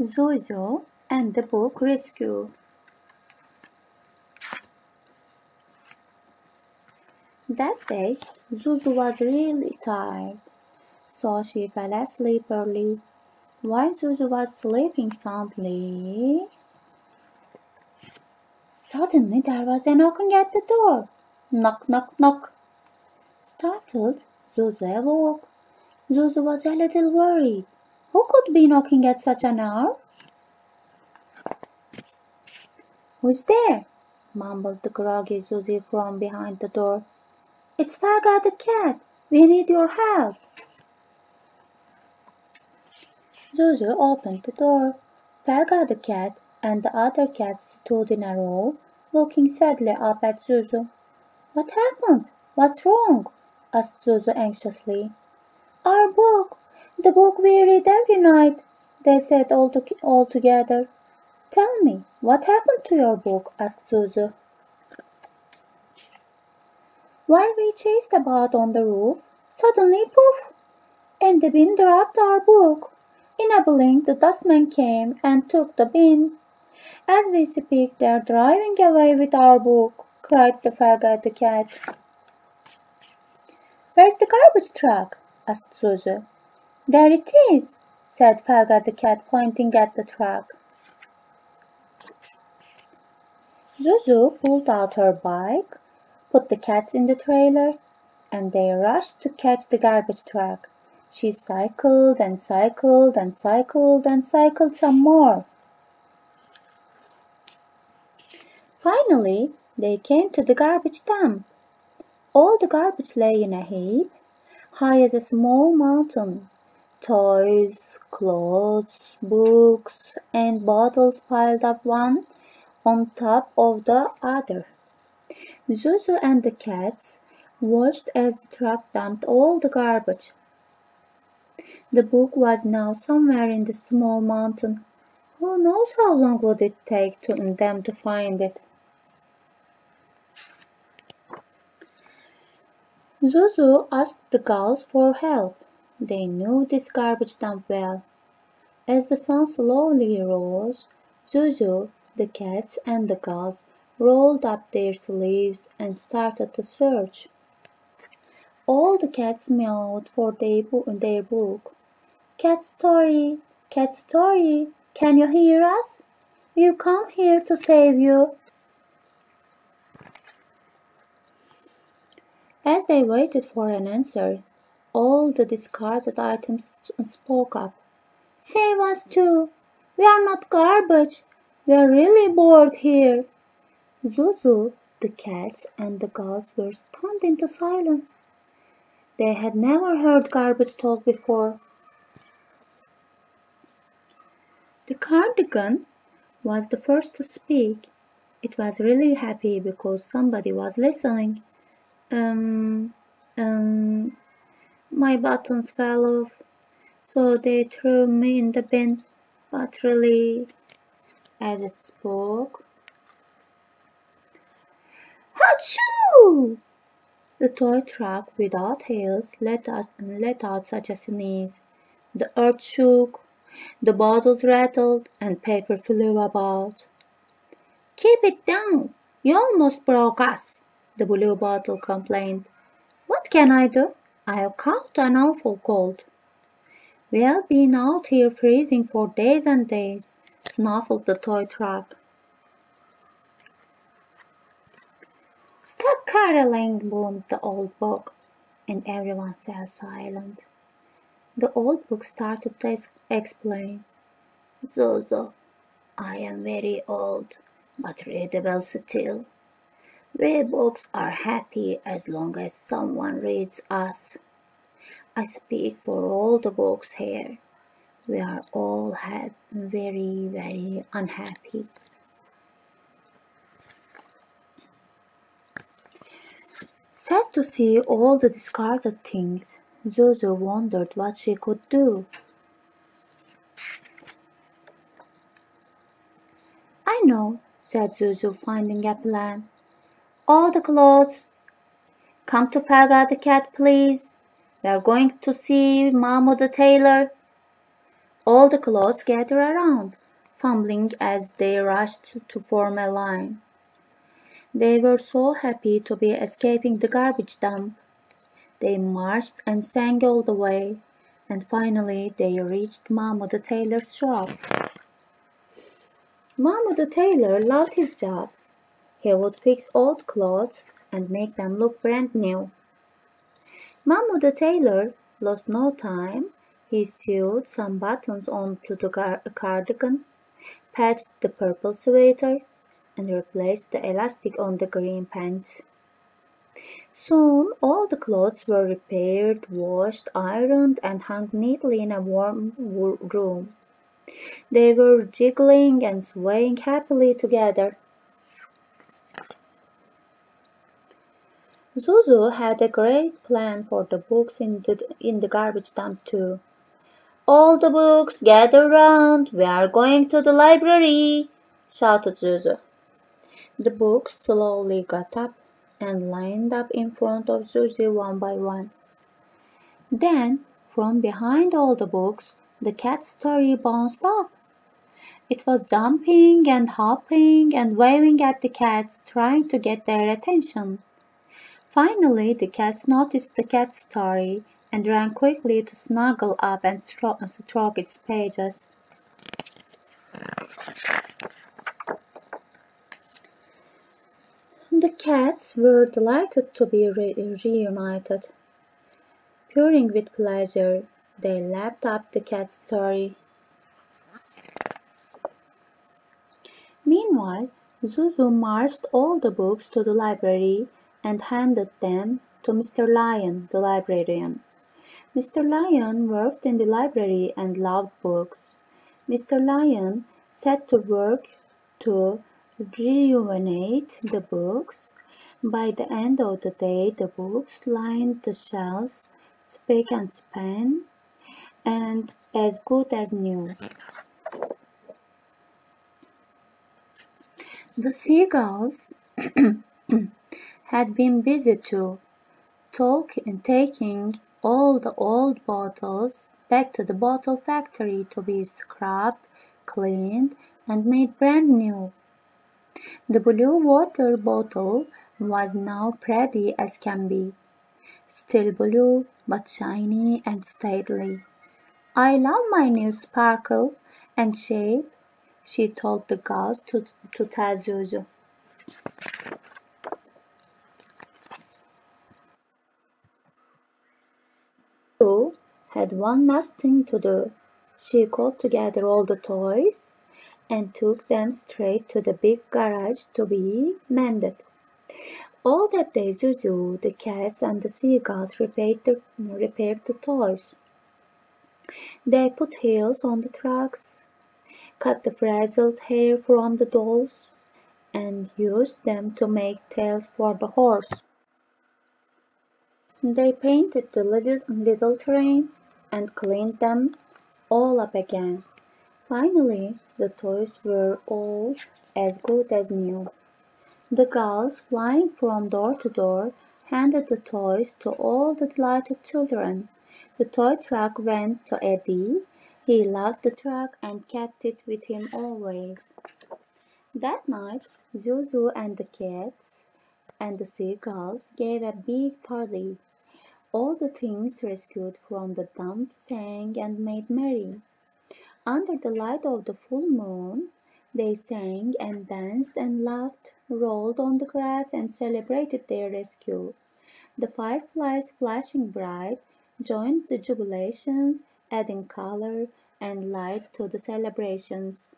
Zuzu and the Book Rescue. That day, Zuzu was really tired, so she fell asleep early. While Zuzu was sleeping soundly, suddenly there was a knocking at the door. Knock, knock, knock. Startled, Zuzu awoke. Zuzu was a little worried. Who could be knocking at such an hour? Who's there? Mumbled the groggy Zuzu from behind the door. It's Vaga the cat. We need your help. Zuzu opened the door. Vaga the cat and the other cats stood in a row, looking sadly up at Zuzu. What happened? What's wrong? Asked Zuzu anxiously. Our book, the book we read every night, they said all together. Tell me, what happened to your book? Asked Zuzu. While we chased about on the roof, suddenly poof! And the bin dropped our book. In a blink, the dustman came and took the bin. As we speak, they're driving away with our book, cried the Vaga the cat. Where's the garbage truck? Asked Zuzu. There it is, said Vaga the cat, pointing at the truck. Zuzu pulled out her bike, put the cats in the trailer, and they rushed to catch the garbage truck. She cycled and cycled and cycled and cycled some more. Finally, they came to the garbage dump. All the garbage lay in a heap, high as a small mountain. Toys, clothes, books, and bottles piled up one on top of the other. Zuzu and the cats watched as the truck dumped all the garbage. The book was now somewhere in the small mountain. Who knows how long would it take them to find it? Zuzu asked the gulls for help. They knew this garbage dump well. As the sun slowly rose, Zuzu, the cats, and the gulls rolled up their sleeves and started to search. All the cats meowed for their book. Cat story, can you hear us? We've come here to save you. As they waited for an answer, all the discarded items spoke up. Save us too. We are not garbage. We are really bored here. Zuzu, the cats, and the gulls were stunned into silence. They had never heard garbage talk before. The cardigan was the first to speak. It was really happy because somebody was listening. My buttons fell off, so they threw me in the bin. But really, as it spoke, Achoo! The toy truck without wheels let out such a sneeze. The earth shook, the bottles rattled, and paper flew about. Keep it down! You almost broke us, the blue bottle complained. What can I do? I've caught an awful cold. We've been out here freezing for days and days, snuffled the toy truck. Stop caroling, boomed the old book, and everyone fell silent. The old book started to explain. Zuzu, I am very old, but readable still. We books are happy as long as someone reads us. I speak for all the books here. We are all very, very unhappy. Sad to see all the discarded things, Zuzu wondered what she could do. I know, said Zuzu, finding a plan. All the clothes. Come to Vaga the cat, please. We are going to see Mamo the tailor. All the clothes gathered around, fumbling as they rushed to form a line. They were so happy to be escaping the garbage dump. They marched and sang all the way, and finally they reached Mahmud the tailor's shop. Mahmud the tailor loved his job. He would fix old clothes and make them look brand new. Mahmud the tailor lost no time. He sewed some buttons onto the cardigan, patched the purple sweater, and replaced the elastic on the green pants. Soon all the clothes were repaired, washed, ironed, and hung neatly in a warm room. They were jiggling and swaying happily together. Zuzu had a great plan for the books in the garbage dump too. "All the books, gather round, we are going to the library," shouted Zuzu. The books slowly got up and lined up in front of Zuzu one by one. Then, from behind all the books, the cat's story bounced up. It was jumping and hopping and waving at the cats, trying to get their attention. Finally, the cats noticed the cat story and ran quickly to snuggle up and stroke its pages. The cats were delighted to be reunited. Purring with pleasure, they lapped up the cat story. Meanwhile, Zuzu marched all the books to the library and handed them to Mr. Lion, the librarian. Mr. Lion worked in the library and loved books. Mr. Lion set to work to rejuvenate the books. By the end of the day, the books lined the shelves, spick and span, and as good as new. The seagulls had been busy too, taking all the old bottles back to the bottle factory to be scrubbed, cleaned, and made brand new. The blue water bottle was now pretty as can be, still blue but shiny and stately. "I love my new sparkle and shape," she told the gulls to tell Zuzu. Zuzu had one last thing to do. She called together all the toys and took them straight to the big garage to be mended. All that day Zuzu, the cats, and the seagulls repaired the toys. They put heels on the trucks, cut the frazzled hair from the dolls, and used them to make tails for the horse. They painted the little train and cleaned them all up again. Finally, the toys were all as good as new. The gulls, flying from door to door, handed the toys to all the delighted children. The toy truck went to Eddie. He loved the truck and kept it with him always. That night, Zuzu and the cats and the seagulls gave a big party. All the things rescued from the dump sang and made merry. Under the light of the full moon, they sang and danced and laughed, rolled on the grass and celebrated their rescue. The fireflies, flashing bright, joined the jubilations, adding color and light to the celebrations.